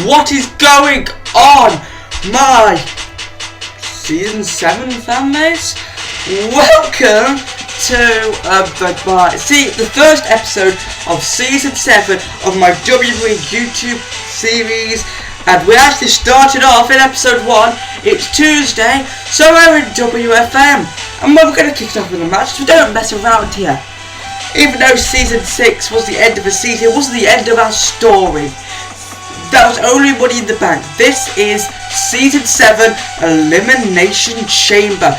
What is going on, my Season 7 fanbase? Welcome to the first episode of Season 7 of my WWE YouTube series. And we actually started off in episode 1. It's Tuesday, so we're in WFM. And we're going to kick it off with a match. We don't mess around here. Even though Season 6 was the end of a season, it wasn't the end of our story. That was only Money in the Bank. This is Season 7 Elimination Chamber.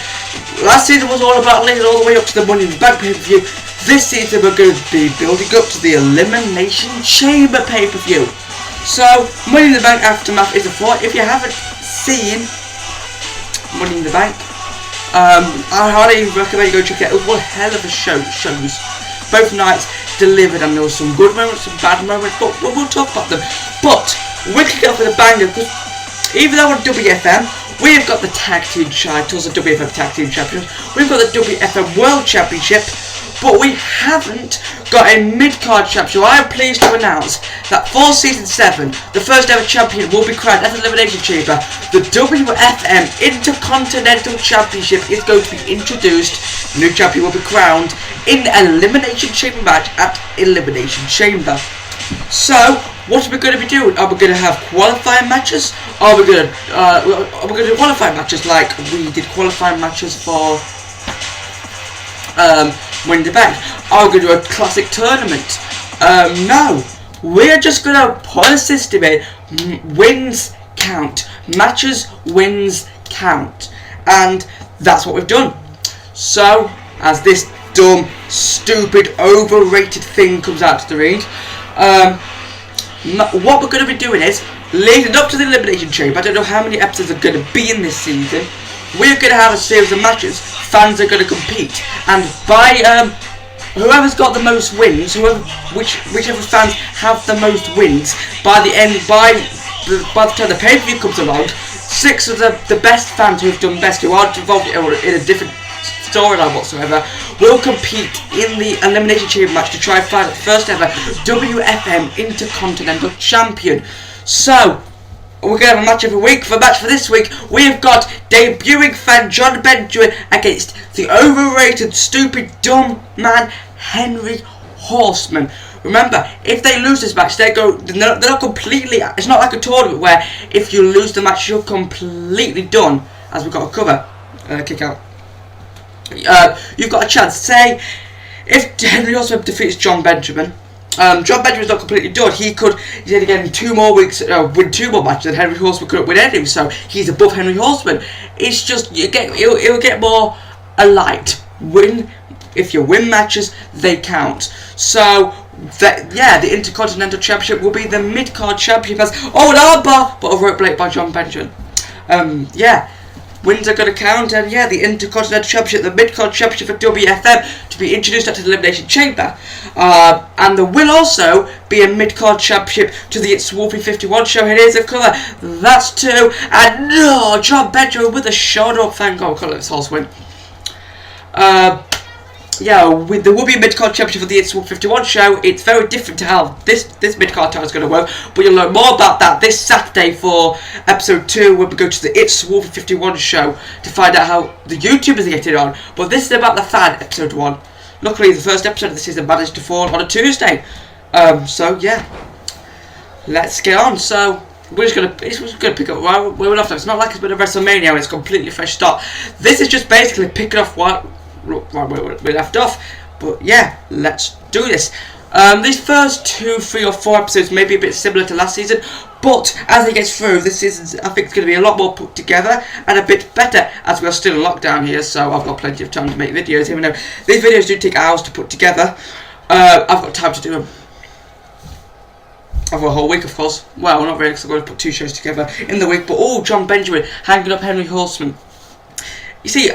Last season was all about leading all the way up to the Money in the Bank pay-per-view. This season we're going to be building up to the Elimination Chamber pay-per-view. So, Money in the Bank Aftermath is a thought. If you haven't seen Money in the Bank, I highly recommend you go check it out. It was one hell of a shows. Both nights delivered, and there were some good moments, some bad moments, but we'll talk about them. But we're kicking off with a banger, because even though on WFM we've got the tag team titles, the WFM tag team champions, we've got the WFM World Championship, but we haven't got a mid-card championship. I am pleased to announce that for Season 7, the first ever champion will be crowned at the Elimination Chamber. The WFM Intercontinental Championship is going to be introduced. The new champion will be crowned in an Elimination Chamber match at Elimination Chamber. So, what are we going to be doing? Are we going to have qualifying matches? Are we going to do qualifying matches like we did qualifying matches for Money in the Bank? Are we going to do a classic tournament? No. We're just going to put a system in. Wins count. Matches, wins count. And that's what we've done. So, as this dumb, stupid, overrated thing comes out to the ring, what we're going to be doing is, leading up to the Elimination Chamber, I don't know how many episodes are going to be in this season, we're going to have a series of matches. Fans are going to compete, and by whoever's got the most wins, whichever fans have the most wins, by the time the pay-per-view comes along, 6 of the best fans who have done best, who aren't involved in a different storyline whatsoever, will compete in the Elimination Chamber match to try and find the first ever WFM Intercontinental Champion. So, we're going to have a match every week. For a match for this week, we have got debuting fan John Benjamin against the overrated, stupid, dumb man Henry Horseman. Remember, if they lose this match, they're not completely. It's not like a tournament where if you lose the match, you're completely done. As we've got to cover, kick out. You've got a chance. Say, if Henry Horseman defeats John Benjamin. John Benjamin's not completely done. He's again 2 more weeks, win 2 more matches, and Henry Horseman couldn't win anything, so he's above Henry Horseman. It's just it'll get more alight. If you win matches, they count. So the Intercontinental Championship will be the mid-card championship as an armbar, but a rope break by John Benjamin. Wins are going to count, and the Intercontinental Championship, the mid-card championship for WFM to be introduced at the Elimination Chamber. And there will also be a mid-card championship to the It's Wolfie 51 show. Here's a cover. That's 2. And no, John Benjamin with a shoulder up. Thank God, we'll this horse win. There will be a mid-card championship for the It's Wolfie 51 show. It's very different to how this mid-card title is going to work, but you'll learn more about that this Saturday for episode 2 when we go to the It's Wolfie 51 show to find out how the YouTubers are getting on. But this is about the fan, episode 1. Luckily, the first episode of the season managed to fall on a Tuesday. Let's get on. So we're just gonna pick up where we left off. It's not like it's been a WrestleMania and it's a completely fresh start. This is just basically picking off where we left off. But let's do this. These first 2, 3 or 4 episodes may be a bit similar to last season, but as it gets through, this season I think it's going to be a lot more put together and a bit better, as we're still in lockdown here, so I've got plenty of time to make videos, even though these videos do take hours to put together. I've got time to do them over a whole week, of course. Well, not really, because I'm going to put 2 shows together in the week, but John Benjamin hanging up Henry Horseman. You see,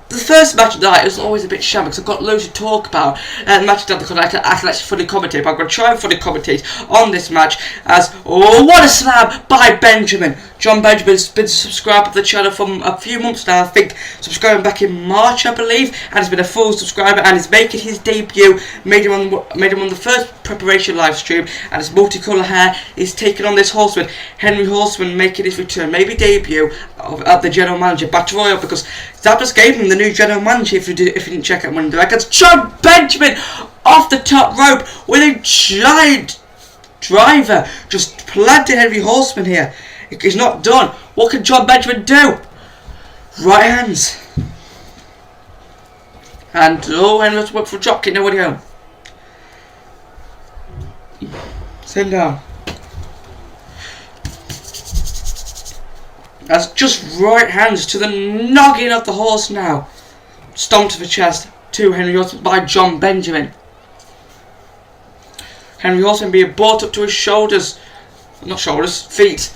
the first match of the night was always a bit shabby because I've got loads to talk about. The match of the night because I can actually fully commentate, but I'm going to try and fully commentate on this match as, oh, what a slam by Benjamin. John Benjamin's been a subscriber to the channel for a few months now, I think, subscribing back in March, I believe, and has been a full subscriber and is making his debut, made him on the first preparation live stream, and his multicolour hair is taking on this horseman, Henry Horseman, making his return, maybe debut, of the general manager, Battle Royal, because Zappos gave him the new general manager, if you didn't check out Monday Night, against John Benjamin off the top rope with a giant driver, just planted Henry Horseman here. He's not done. What can John Benjamin do? Right hands. And, oh, Henry has to work for a drop kick, nobody home. Sit down. That's just right hands to the noggin of the horse now. Stomped to the chest to Henry Horseman by John Benjamin. Henry Horseman being brought up to his shoulders. Not shoulders, feet.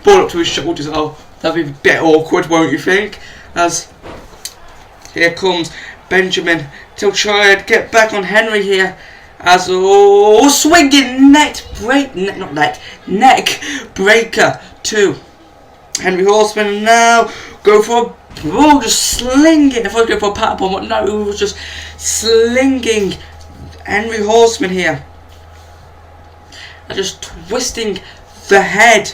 Brought up to his shoulders. Oh, that'd be a bit awkward, won't you think? As here comes Benjamin to try and get back on Henry here. As, oh, swinging neck breaker to Henry Horseman. Now go for a just slinging. If I was going for a pat bomb, but no, he was just slinging Henry Horseman here. And just twisting the head.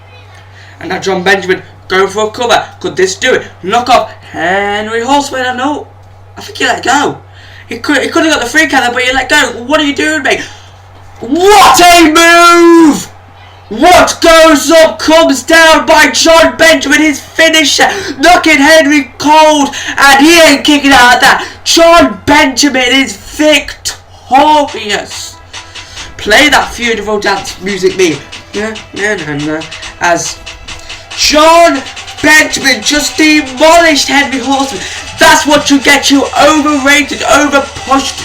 And now John Benjamin going for a cover. Could this do it? Knock off Henry Horseman. I think he let go. He could have got the free counter, but he let go. What are you doing, mate? What a move! What goes up comes down by John Benjamin, his finisher, knocking Henry cold, and he ain't kicking out of that. John Benjamin is victorious. Play that funeral dance music, me. As John Benjamin just demolished Henry Horseman. That's what you get, you overrated, overpushed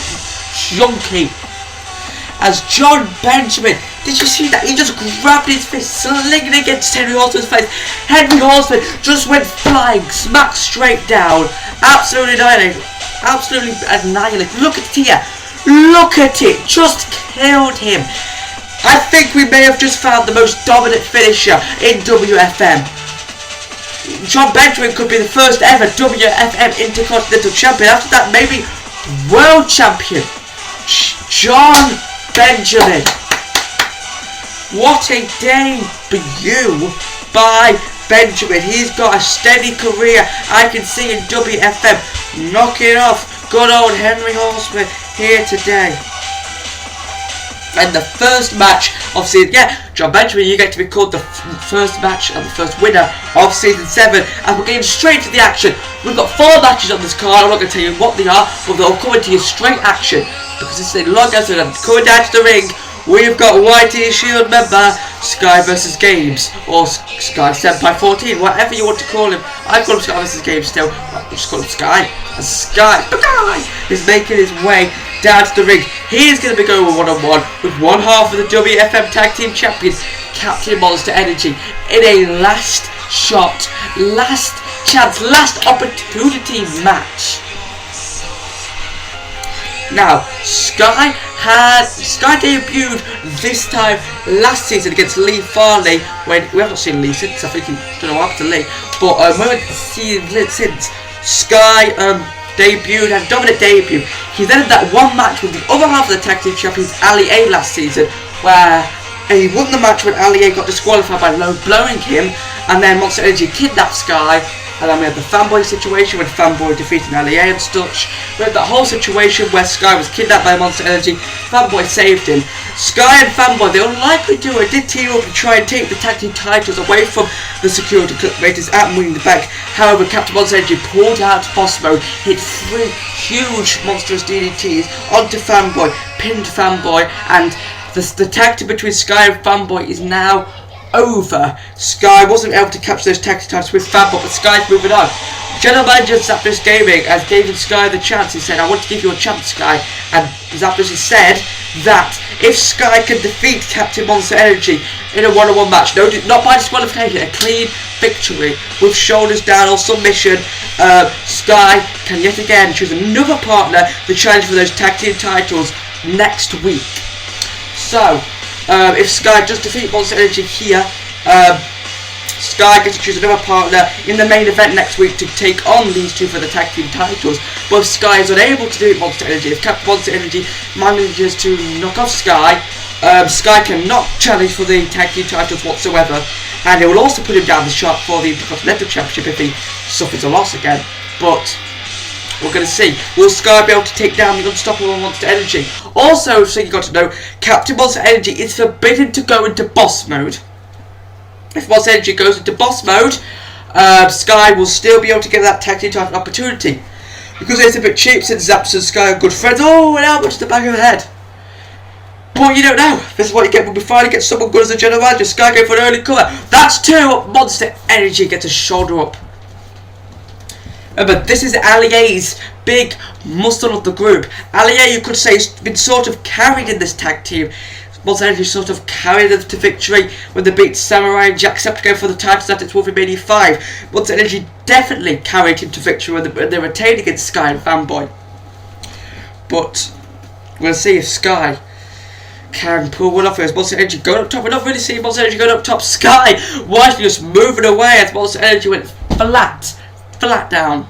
junkie. As John Benjamin, did you see that? He just grabbed his fist, slinging against Henry Horseman's face. Henry Horseman just went flying, smacked straight down. Absolutely annihilated. Absolutely annihilated. Look at it here. Look at it. Just killed him. I think we may have just found the most dominant finisher in WFM. John Benjamin could be the first ever WFM Intercontinental Champion. After that, maybe World Champion. John Benjamin. What a debut by Benjamin. He's got a steady career. I can see in WFM knocking off good old Henry Horseman here today. And the first match of season, John Benjamin, you get to be called the first match and the first winner of season 7. And we're getting straight to the action. We've got 4 matches on this card. I'm not going to tell you what they are, but they'll come into your straight action because this is a long episode. I'm coming down to the ring. We've got YT Shield member Sky vs Games, or Sky 7x14, whatever you want to call him. I call him Sky vs Games still. I'll just call him Sky. And Sky is making his way down to the ring. He is going to be going one-on-one with one half of the WFM Tag Team Champions, Captain Monster Energy, in a last shot, last chance, last opportunity match. Now, Sky debuted this time last season against Lee Farley. When we haven't seen Lee since, I think he don't know what happened to Lee, but we haven't seen Lee since. Sky debuted, had a dominant debut. He then had that one match with the other half of the tag team champions, Ali A, last season, where he won the match when Ali A got disqualified by low blowing him, and then Monster Energy kidnapped Sky. And then we had the Fanboy situation with Fanboy defeating Ali A and such. We had that whole situation where Sky was kidnapped by Monster Energy. Fanboy saved him. Sky and Fanboy, the unlikely duo, did team up to try and take the tag team titles away from the security clickbaiters at Winning the Bank. However, Captain Monster Energy pulled out boss mode, hit 3 huge monstrous DDTs onto Fanboy, pinned Fanboy, and the tag team between Sky and Fanboy is now over. Sky wasn't able to capture those tag team titles with Fanboy, but Sky's moving on. General Manager Zappos Gaming has given Sky the chance. He said, I want to give you a chance, Sky. And Zappos has said that if Sky can defeat Captain Monster Energy in a one-on-one match, no, not by disqualification, a clean victory with shoulders down or submission, Sky can yet again choose another partner to challenge for those tag team titles next week. So, if Sky does defeat Monster Energy here, Sky gets to choose another partner in the main event next week to take on these two for the tag team titles. But if Sky is unable to do it, Monster Energy, if Captain Monster Energy manages to knock off Sky, Sky cannot challenge for the tag team titles whatsoever, and it will also put him down the shot for the Intercontinental Championship if he suffers a loss again. But we're going to see. Will Sky be able to take down the unstoppable Monster Energy? Also, so you got to know, Captain Monster Energy is forbidden to go into boss mode. If Monster Energy goes into boss mode, Sky will still be able to get that tag team title opportunity. Because it's a bit cheap since Zaps and Sky are good friends. Oh, an elbow to the back of the head. But you don't know. This is what you get when we finally get someone good as a general manager. Sky going for an early cover. That's 2. Monster Energy gets a shoulder up. But this is Allier's big muscle of the group. Allier, you could say, has been sort of carried in this tag team. Monster Energy sort of carried them to victory when they beat Samurai and Jacksepticeye for the titles at its Wolfie Mania 5. Monster Energy definitely carried him to victory when they retained against Sky and Fanboy. But we'll see if Sky can pull one off here. As Monster Energy going up top. We're not really seeing Monster Energy going up top. Sky wisely just moving away as Monster Energy went flat down.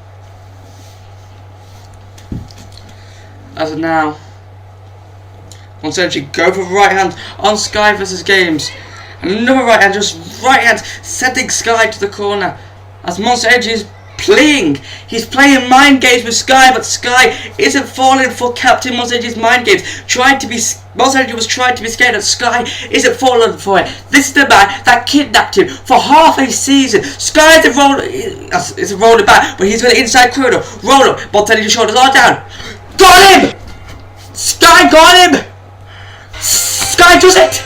As of now, Monster Energy go for right hand on Sky versus Games. Another right hand, just right hand, sending Sky to the corner. As Monster Energy is playing. He's playing mind games with Sky, but Sky isn't falling for Captain Monster Energy's mind games. Monster Energy was trying to be scared, and Sky isn't falling for it. This is the man that kidnapped him for half a season. Sky is a rolling back, but he's got an inside corridor. Roll up. Monster Energy's shoulders are down. Got him! Sky got him! Sky does it!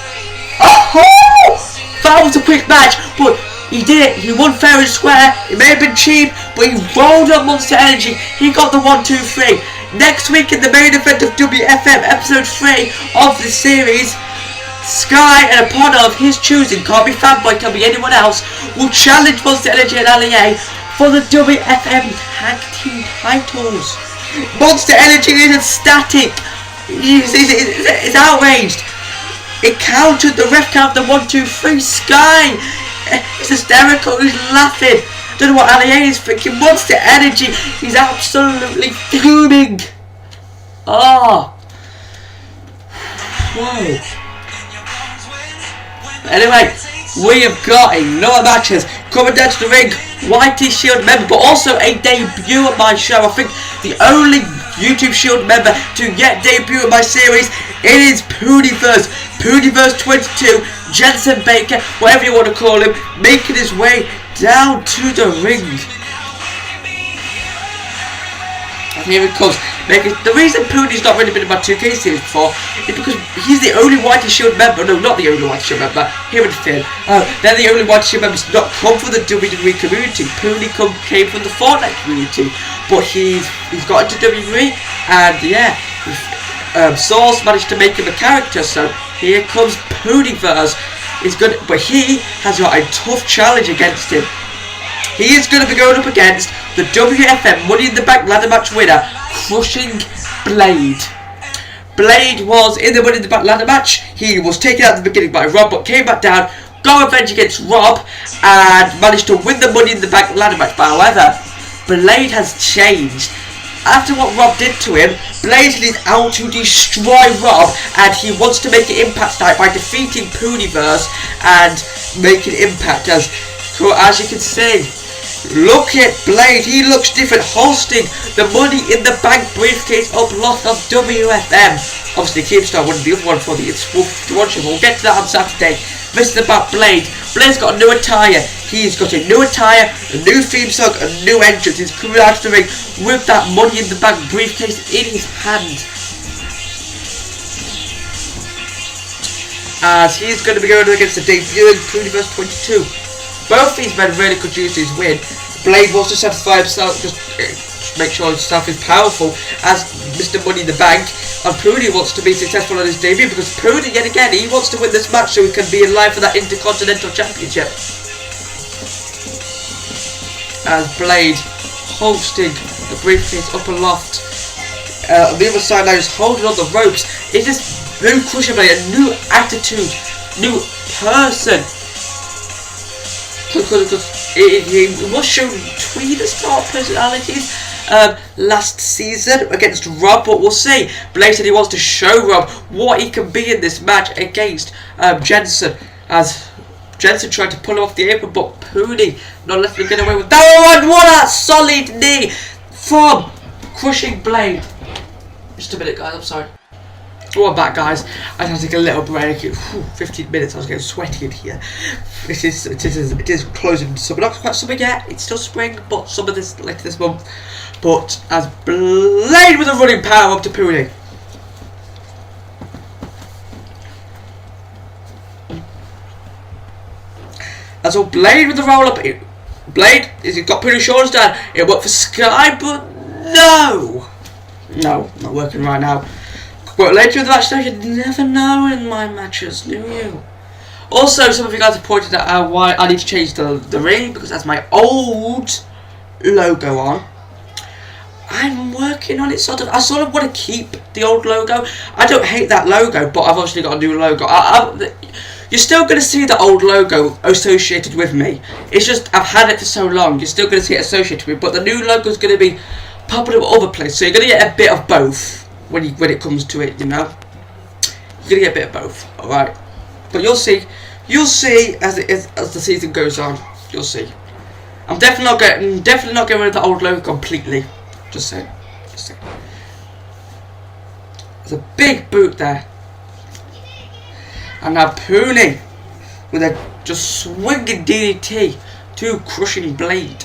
Oh! That was a quick match, but he did it. He won fair and square. It may have been cheap, but he rolled up Monster Energy. He got the 1, 2, 3. Next week in the main event of WFM episode 3 of the series, Sky and a partner of his choosing, can't be Fanboy, can't be anyone else, will challenge Monster Energy and Allier for the WFM tag team titles. Monster Energy is ecstatic. He's outraged. It counted, the ref counted the 1, 2, 3. Sky is hysterical, he's laughing. Don't know what Allier is thinking. Monster Energy, he's absolutely fuming. Oh. Whoa. Anyway, we have got another matches coming down to the ring. YT Shield member, but also a debut on my show. I think the only YouTube Shield member to yet debut in my series. It is Poodyverse. Poodyverse 22, Jensen Baker, whatever you want to call him, making his way down to the ring. And here it comes. The reason Poody's not really been in my 2K series before is because he's the only Whitey Shield member. No, not the only Whitey Shield member. Here in Finn. They're the only Whitey Shield members to not come from the WWE community. Poody came from the Fortnite community, but he's got into WWE, and yeah, Source managed to make him a character. So here comes Poodyverse. He's good, but he has got a tough challenge against him. He is going to be going up against the WFM Money in the Bank ladder match winner, Crushing Blade. Blade was in the Money in the Bank ladder match. He was taken out at the beginning by Rob, but came back down, got revenge against Rob, and managed to win the Money in the Bank ladder match. But however, Blade has changed. After what Rob did to him, Blade is out to destroy Rob, and he wants to make an impact tonight by defeating Poodyverse and making impact. As you can see, look at Blade, he looks different, hosting the Money in the Bank briefcase up lot of WFM. Obviously Keemstar won the other one for the It's Wolf One show. We'll get to that on Saturday. This is about Blade. Blade's got a new attire. He's got a new attire, a new theme song, a new entrance. He's coming out of the ring with that Money in the Bank briefcase in his hand. As he's going to be going against the debuting Poodyverse 22. Both these men really could use his win. Blade wants to satisfy himself, just make sure himself is powerful as Mr. Money in the Bank. And Poonie wants to be successful in his debut because Poonie, yet again, he wants to win this match so he can be in line for that Intercontinental Championship. As Blade hosting the briefcase up aloft. On the other side now, he's holding on the ropes. It's this new Crusher Blade, a new attitude, new person. Because he was shown tweener-style personalities last season against Rob, but we'll see. Blade said he wants to show Rob what he can be in this match against Jensen, as Jensen tried to pull him off the apron, but Poonie not letting him get away with that one. What a solid knee from Crushing Blade. Just a minute, guys, I'm sorry. We're back, guys. I had to take a little break. 15 minutes, I was getting sweaty in here. It is closing into summer. Not quite summer yet, it's still spring, but summer later this month. But as Blade with a running power up to Poonie. As all Blade with the roll up. Blade, he's got Poonie's shoulders down. It worked for Sky, but no. No, not working right now. But later in the match, though, you never know in my matches, do you? Also, some of you guys have pointed out why I need to change the ring, because that's my old logo on. I'm working on it, sort of. I sort of want to keep the old logo. I don't hate that logo, but I've obviously got a new logo. You're still going to see the old logo associated with me. It's just, I've had it for so long, you're still going to see it associated with me, but the new logo is going to be popping up other places, so you're going to get a bit of both. When it comes to it, you know, you're gonna get a bit of both, all right. But you'll see as the season goes on. You'll see. I'm definitely not getting rid of the old logo completely. Just saying. There's a big boot there, and now Poonie with a just swinging DDT to Crushing Blade.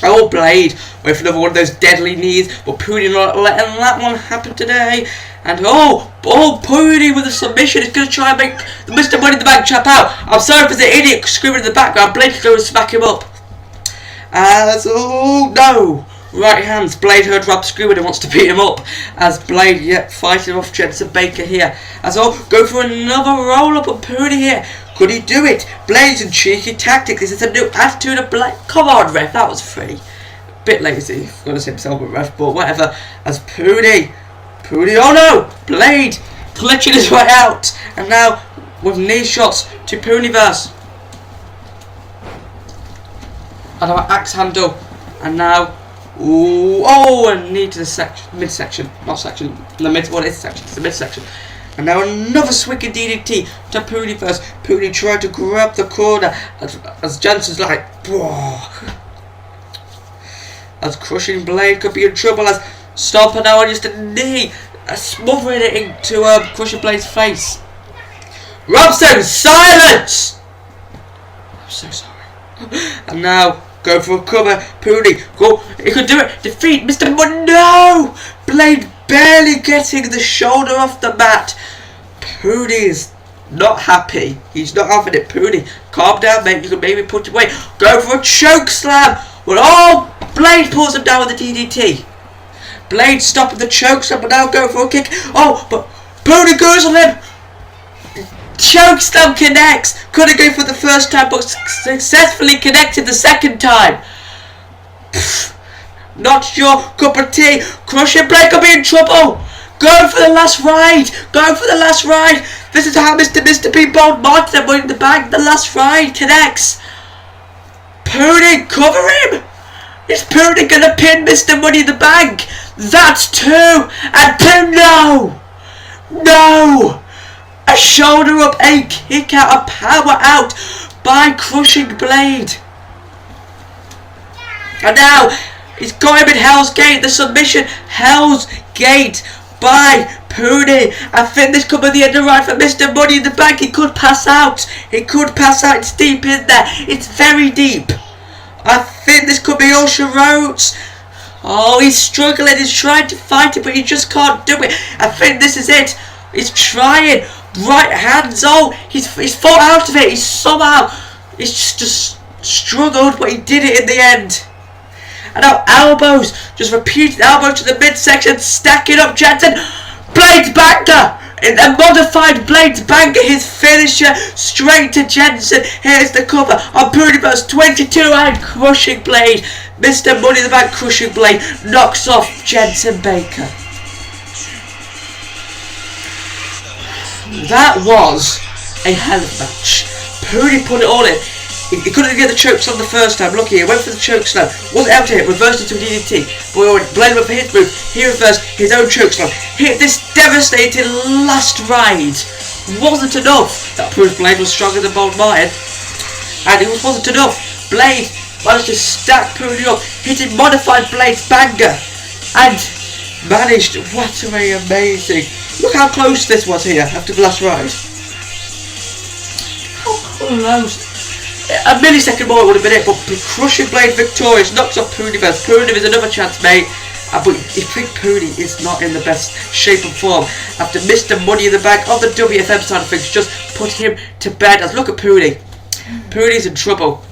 Oh, Blade with another one of those deadly knees, but Poonie not letting that one happen today. And oh, Poonie with a submission is going to try and make the Mr. Money in the Bank chap out. I'm sorry for the idiot screaming in the background. Blade is going to smack him up. As, oh no, right hands. Blade heard Rob screaming and wants to beat him up. As Blade, yep, fighting off Jensen Baker here. As go for another roll up on Poonie here. Could he do it? Blade's and cheeky tactics. This is a new attitude of Blade. Come on, ref, that was free. Bit lazy, I'm gonna say himself a ref, but whatever. As Poonie, oh no! Blade clutching his way out, and now with knee shots to Poonieverse. And our axe handle, and now, ooh, oh, a knee to the midsection, not section, the mid. What is section? It's the midsection. And now another swinging DDT to Poonieverse. Poonie tried to grab the corner as Jensen's like, whoa. As Crushing Blade could be in trouble as stomping now on just a knee, smothering it into Crushing Blade's face. Robson, silence! I'm so sorry. And now go for a cover. Poonie, go. He could do it. Defeat Mr. No! Blade barely getting the shoulder off the mat. Poonie is not happy. He's not having it. Poonie, calm down, mate. You can maybe put it away. Go for a choke slam. Well, oh, Blade pulls him down with the DDT. Blade stopping the choke slam, but now go for a kick. Oh, but Poonie goes on him. Choke slam connects. Couldn't go for the first time, but successfully connected the second time. Not your cup of tea. Crushing Blade could be in trouble. Go for the last ride. Go for the last ride. This is how Mr. P. Bold marked them winning the bag. The last ride connects. Poonie, cover him. Is Poonie gonna pin Mr. Money in the Bank? That's two. And no. A shoulder up, a kick out, a power out by Crushing Blade. And now he's got him in Hell's Gate. The submission, Hell's Gate by Poonie. I think this could be the end of the ride for Mr. Money in the Bank. He could pass out. It's deep in there. It's very deep. I think this could be Ocean Roads. Oh, he's struggling. He's trying to fight it, but he just can't do it. I think this is it. He's trying. Right hands. Oh, he's fought out of it. He's just struggled, but he did it in the end. And now elbows. Just repeated elbows to the midsection. Stacking up Jensen. Blades banger. In a modified Blades banger. His finisher. Straight to Jensen. Here's the cover on Puniverse 22 and Crushing Blade. Mr. Money in the Bank Crushing Blade knocks off Jensen Baker. That was a hell of a match. Poonie put it all in. He couldn't get the chokeslam the first time. Look here, he went for the chokeslam. Wasn't able to hit, reversed into a DDT. But Blade went for his move. He reversed his own chokeslam. Hit this devastating last ride. Wasn't enough. That proves Blade was stronger than Bold Martin. And it wasn't enough. Blade managed to stack Poonie up, hitting modified Blade's banger. And managed, what a amazing. Look how close this was here after the last ride. How close. A millisecond more would have been it, but Crushing Blade victorious, knocks off Puniverse. Puniverse another chance, mate. But you think Poonie is not in the best shape and form after Mr. Money in the Bank on the WFM side of things just put him to bed. As look at Poonie. Poonie's in trouble.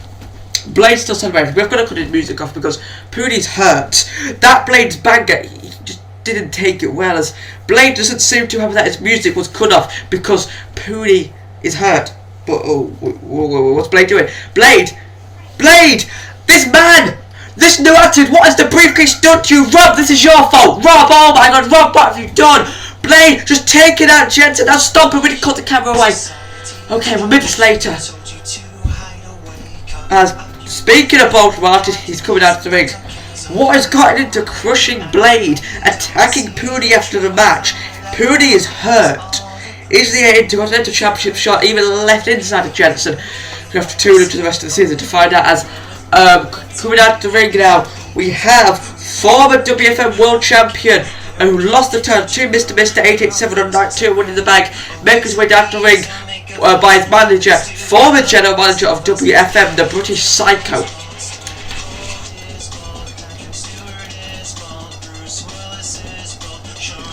Blade's still celebrating. We've got to cut his music off because Poonie's hurt. That Blade's banger, he just didn't take it well, as Blade doesn't seem to have that his music was cut off because Poonie is hurt. But what's Blade doing? Blade! This man! This new attitude, what has the briefcase done to you? Rob, this is your fault! Rob, oh my god, Rob, what have you done? Blade, just take it out, Jensen. Now stop it when you cut the camera away. Okay, we're minutes later. As speaking of Bold Martin, he's coming out of the ring. What has gotten into Crushing Blade, attacking Poonie after the match? Poonie is hurt. Is the Intercontinental Championship shot even left inside of Jensen? We have to tune into the rest of the season to find out. As coming out the ring now, we have former WFM World Champion who lost the title to Mr. 887 on night 2, winning the bag, making his way down the ring by his manager, former general manager of WFM, the British Psycho.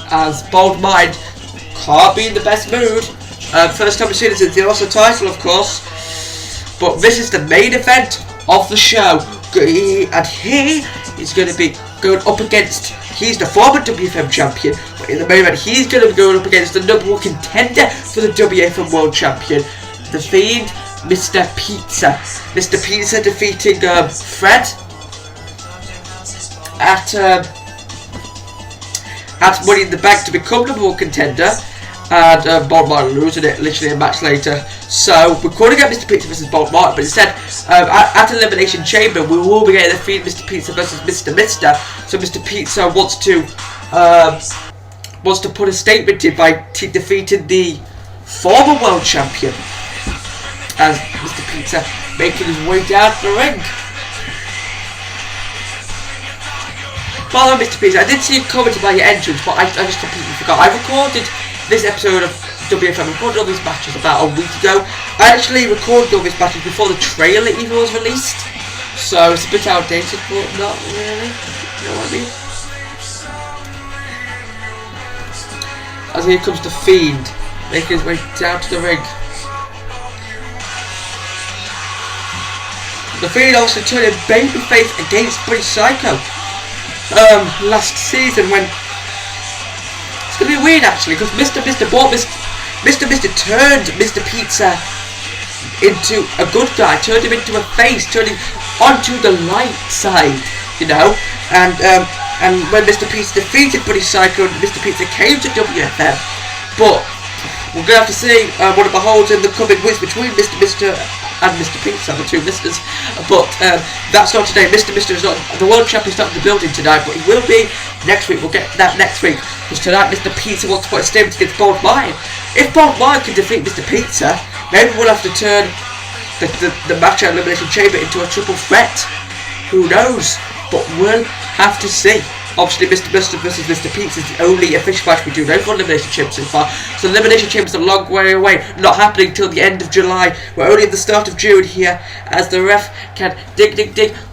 As Bold Mind can't be in the best mood. First time we've seen it since the Oscar title, of course. But this is the main event of the show. And he is going to be going up against, he's the former WFM champion, but in the main event he's going to be going up against the number one contender for the WFM World Champion, the Fiend, Mr. Pizza. Mr. Pizza defeating Fred at Money in the Bank to become number one contender. And Bold Martin losing it literally a match later. So we're calling out Mr. Pizza versus Bold Martin, but instead at Elimination Chamber we will be getting the Fiend Mr. Pizza versus Mr. Mister. So Mr. Pizza wants to put a statement in by defeating the former world champion. As Mr. Pizza making his way down the ring. By the way, Mr. Pizza, I did see you comment about your entrance, but I just completely forgot. I recorded this episode of WFM, recorded all these matches about a week ago. I actually recorded all these matches before the trailer even was released, so it's a bit outdated, but not really. You know what I mean? As here comes the Fiend, making his way down to the ring. The Fiend also turning babyface against British Psycho last season, when it's gonna be weird actually, because Mr. Mister turned Mr. Pizza into a good guy, turned him into a face, turned him onto the light side, you know. And when Mr. Pizza defeated British Psycho, Mr. Pizza came to WFM. But we're gonna have to see what it beholds in the coming weeks between Mr. and Mr. Pizza, the two misters. But that's not today. Mr. is not, the world champion's not in the building tonight, but he will be next week. We'll get that next week, because tonight Mr. Pizza wants to put a statement against Bold Mind. If Bold Mind can defeat Mr. Pizza, maybe we'll have to turn the match at Elimination Chamber into a triple threat. Who knows? But we'll have to see. Obviously, Mr. versus Mr. Pizza is the only official match we do now for Elimination Chamber so far. So Elimination Chamber is a long way away, not happening until the end of July. We're only at the start of June here, as the ref can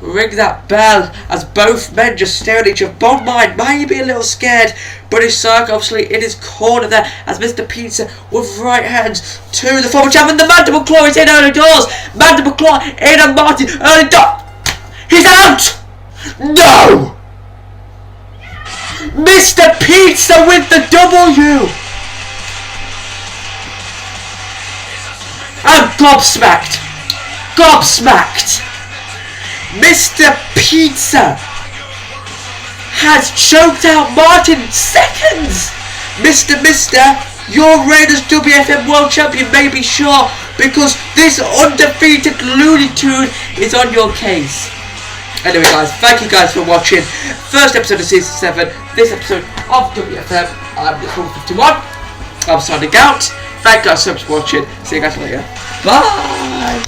ring that bell, as both men just stare at each other. Bold Mind might be a little scared. British Psycho obviously in his corner there, as Mr. Pizza with right hands to the former champion. The Mandible Claw is in early doors. Mandible Claw in on Martin, early door. He's out! No! Mr. Pizza with the W! I'm gobsmacked! Gobsmacked! Mr. Pizza has choked out Martin in seconds! Mister, your Raiders WFM World Champion may be sure, because this undefeated Looney Tune is on your case. Anyway guys, thank you guys for watching. First episode of Season 7, this episode of WFM. I'm the 51. I'm signing out. Thank you guys so much for watching. See you guys later. Bye!